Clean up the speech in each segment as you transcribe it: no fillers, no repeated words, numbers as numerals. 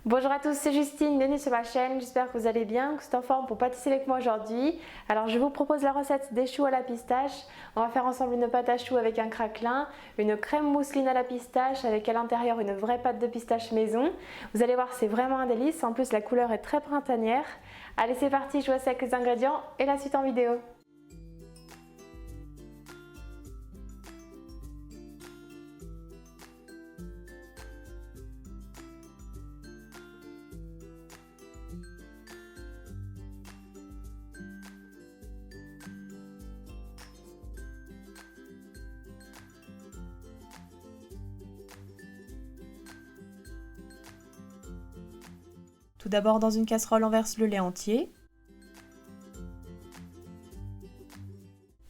Bonjour à tous, c'est Justine, bienvenue sur ma chaîne, j'espère que vous allez bien, que vous êtes en forme pour pâtisser avec moi aujourd'hui. Alors je vous propose la recette des choux à la pistache. On va faire ensemble une pâte à choux avec un craquelin, une crème mousseline à la pistache avec à l'intérieur une vraie pâte de pistache maison. Vous allez voir, c'est vraiment un délice, en plus la couleur est très printanière. Allez c'est parti, je vous laisse avec les ingrédients et la suite en vidéo. Tout d'abord, dans une casserole, on verse le lait entier.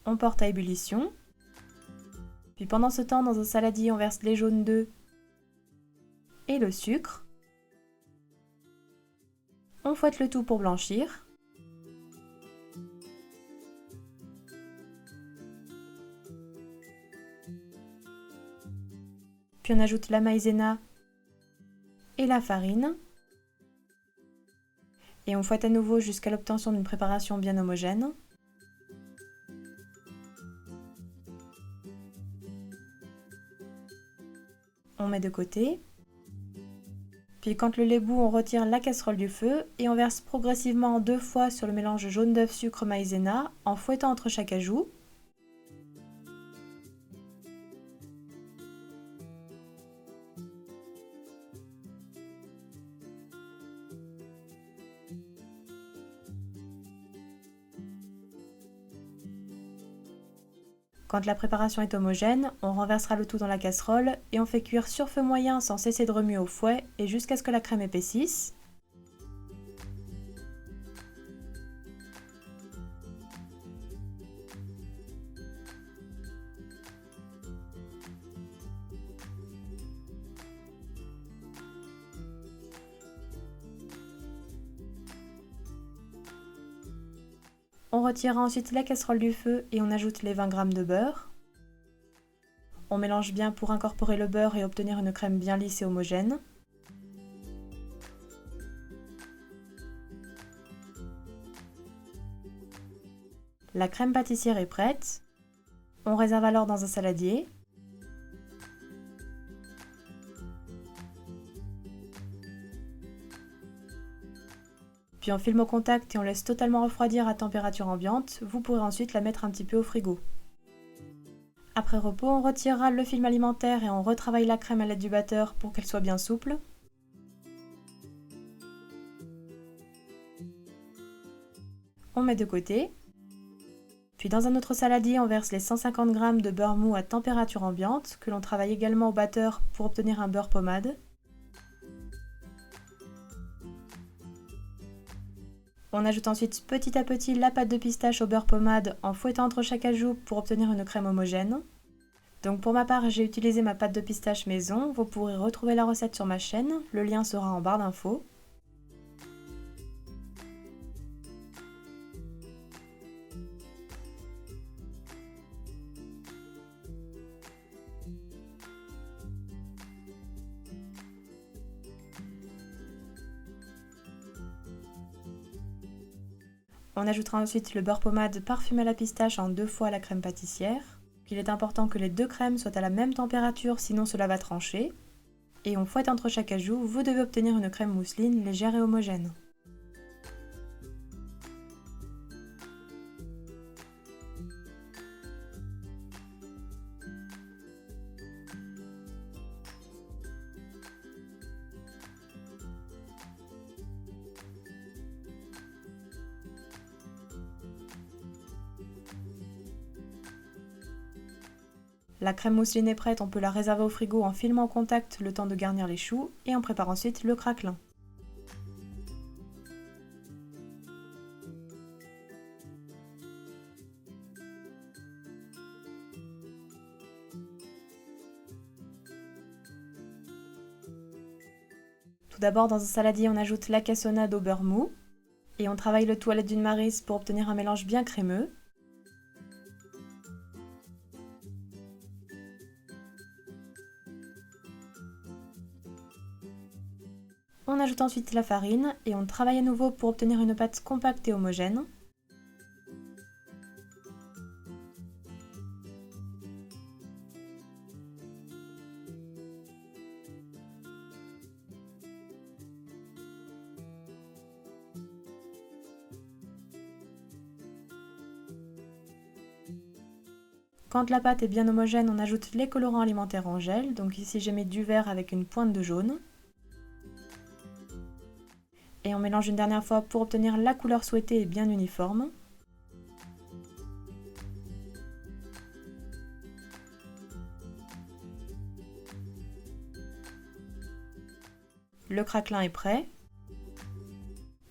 On porte à ébullition. Puis pendant ce temps, dans un saladier, on verse les jaunes d'œufs et le sucre. On fouette le tout pour blanchir. Puis on ajoute la maïzena et la farine. Et on fouette à nouveau jusqu'à l'obtention d'une préparation bien homogène. On met de côté. Puis quand le lait bout, on retire la casserole du feu et on verse progressivement 2 fois sur le mélange jaune d'œuf, sucre, maïzena en fouettant entre chaque ajout. Quand la préparation est homogène, on renversera le tout dans la casserole et on fait cuire sur feu moyen sans cesser de remuer au fouet et jusqu'à ce que la crème épaississe. On retirera ensuite la casserole du feu et on ajoute les 20 g de beurre. On mélange bien pour incorporer le beurre et obtenir une crème bien lisse et homogène. La crème pâtissière est prête. On réserve alors dans un saladier. Puis on filme au contact et on laisse totalement refroidir à température ambiante. Vous pourrez ensuite la mettre un petit peu au frigo. Après repos, on retirera le film alimentaire et on retravaille la crème à l'aide du batteur pour qu'elle soit bien souple. On met de côté. Puis dans un autre saladier, on verse les 150 g de beurre mou à température ambiante que l'on travaille également au batteur pour obtenir un beurre pommade. On ajoute ensuite petit à petit la pâte de pistache au beurre pommade en fouettant entre chaque ajout pour obtenir une crème homogène. Donc pour ma part, j'ai utilisé ma pâte de pistache maison. Vous pourrez retrouver la recette sur ma chaîne, le lien sera en barre d'infos. On ajoutera ensuite le beurre pommade parfumé à la pistache en 2 fois la crème pâtissière. Il est important que les 2 crèmes soient à la même température, sinon cela va trancher. Et on fouette entre chaque ajout, vous devez obtenir une crème mousseline légère et homogène. La crème mousseline est prête, on peut la réserver au frigo en filmant en contact le temps de garnir les choux et on prépare ensuite le craquelin. Tout d'abord, dans un saladier, on ajoute la cassonade au beurre mou et on travaille le tout à l'aide d'une maryse pour obtenir un mélange bien crémeux. On ajoute ensuite la farine et on travaille à nouveau pour obtenir une pâte compacte et homogène. Quand la pâte est bien homogène, on ajoute les colorants alimentaires en gel. Donc ici j'ai mis du vert avec une pointe de jaune. Et on mélange une dernière fois pour obtenir la couleur souhaitée et bien uniforme. Le craquelin est prêt.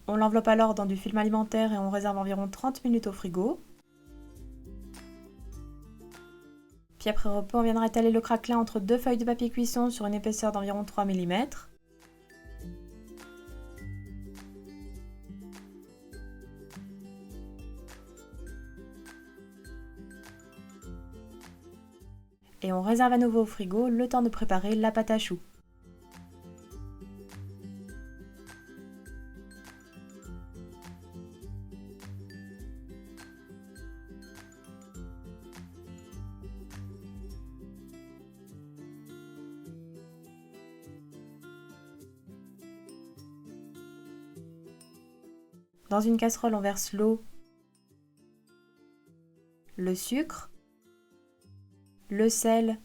On l'enveloppe alors dans du film alimentaire et on réserve environ 30 minutes au frigo. Puis après repos, on viendra étaler le craquelin entre deux feuilles de papier cuisson sur une épaisseur d'environ 3 mm. Et on réserve à nouveau au frigo le temps de préparer la pâte à choux. Dans une casserole, on verse l'eau, le sucre, le sel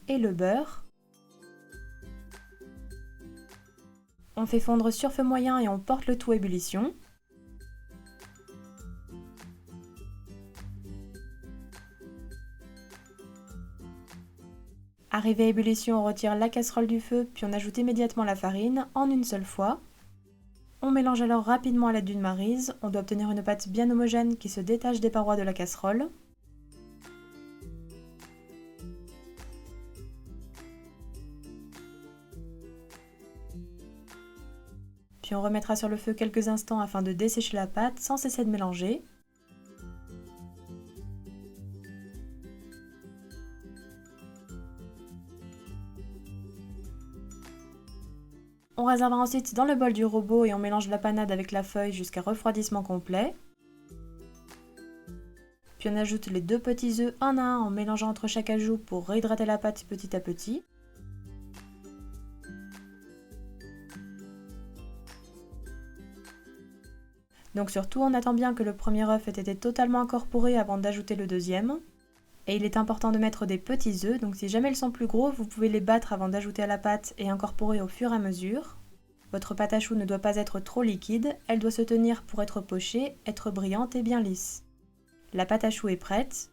et le beurre. On fait fondre sur feu moyen et on porte le tout à ébullition. Arrivé à ébullition, on retire la casserole du feu, puis on ajoute immédiatement la farine en une seule fois. On mélange alors rapidement à l'aide d'une maryse. On doit obtenir une pâte bien homogène qui se détache des parois de la casserole. Puis on remettra sur le feu quelques instants afin de dessécher la pâte sans cesser de mélanger. On réservera ensuite dans le bol du robot et on mélange la panade avec la feuille jusqu'à refroidissement complet. Puis on ajoute les deux petits œufs un à un en mélangeant entre chaque ajout pour réhydrater la pâte petit à petit. Donc surtout, on attend bien que le premier œuf ait été totalement incorporé avant d'ajouter le deuxième. Et il est important de mettre des petits œufs, donc si jamais ils sont plus gros, vous pouvez les battre avant d'ajouter à la pâte et incorporer au fur et à mesure. Votre pâte à choux ne doit pas être trop liquide, elle doit se tenir pour être pochée, être brillante et bien lisse. La pâte à choux est prête.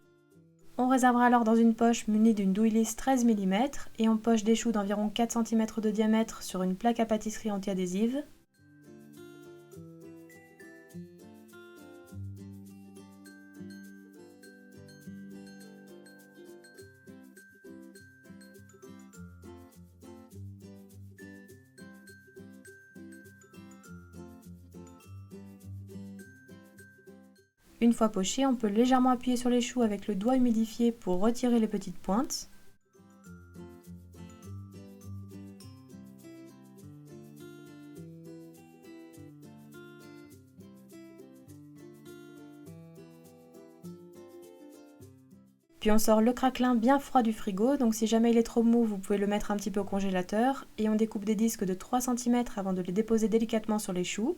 On réservera alors dans une poche munie d'une douille lisse 13 mm et on poche des choux d'environ 4 cm de diamètre sur une plaque à pâtisserie anti-adhésive. Une fois poché, on peut légèrement appuyer sur les choux avec le doigt humidifié pour retirer les petites pointes. Puis on sort le craquelin bien froid du frigo, donc si jamais il est trop mou, vous pouvez le mettre un petit peu au congélateur. Et on découpe des disques de 3 cm avant de les déposer délicatement sur les choux.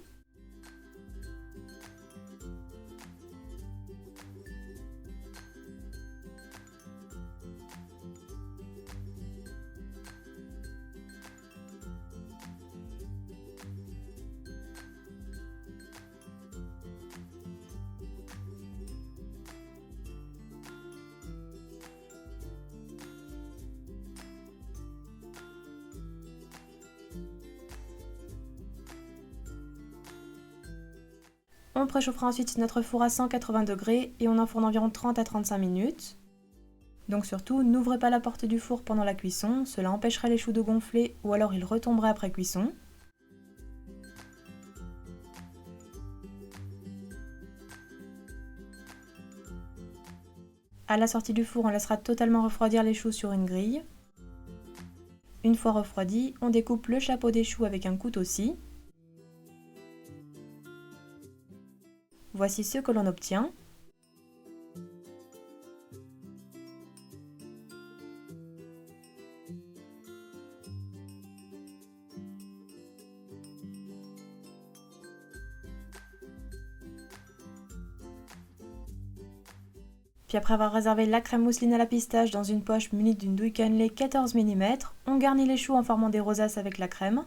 On préchauffera ensuite notre four à 180 degrés et on enfourne environ 30 à 35 minutes. Donc surtout, n'ouvrez pas la porte du four pendant la cuisson, cela empêchera les choux de gonfler ou alors ils retomberaient après cuisson. À la sortie du four, on laissera totalement refroidir les choux sur une grille. Une fois refroidi, on découpe le chapeau des choux avec un couteau-scie. Voici ce que l'on obtient. Puis après avoir réservé la crème mousseline à la pistache dans une poche munie d'une douille cannelée 14 mm, on garnit les choux en formant des rosaces avec la crème.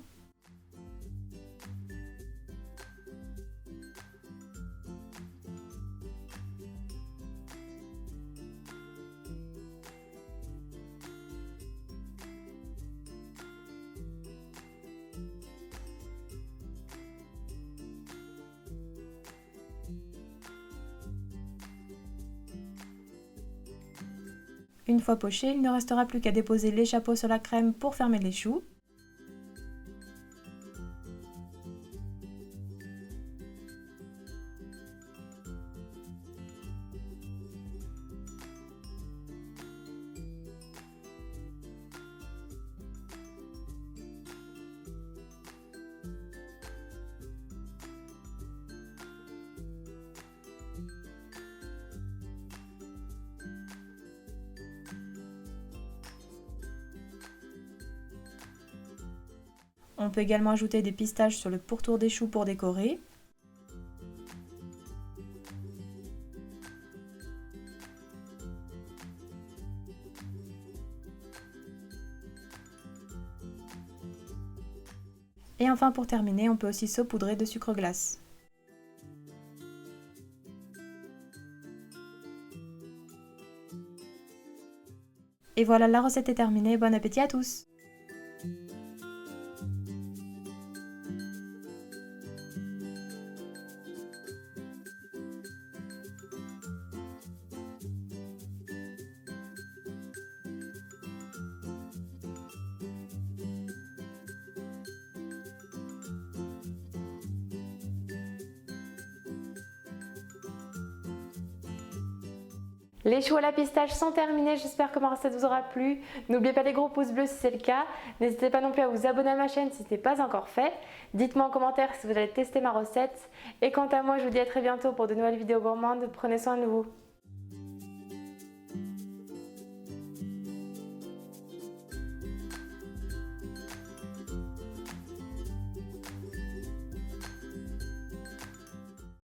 Une fois poché, il ne restera plus qu'à déposer les chapeaux sur la crème pour fermer les choux. On peut également ajouter des pistaches sur le pourtour des choux pour décorer. Et enfin pour terminer, on peut aussi saupoudrer de sucre glace. Et voilà, la recette est terminée, bon appétit à tous! Les choux à la pistache sont terminés, j'espère que ma recette vous aura plu. N'oubliez pas les gros pouces bleus si c'est le cas. N'hésitez pas non plus à vous abonner à ma chaîne si ce n'est pas encore fait. Dites-moi en commentaire si vous allez tester ma recette. Et quant à moi, je vous dis à très bientôt pour de nouvelles vidéos gourmandes. Prenez soin de vous.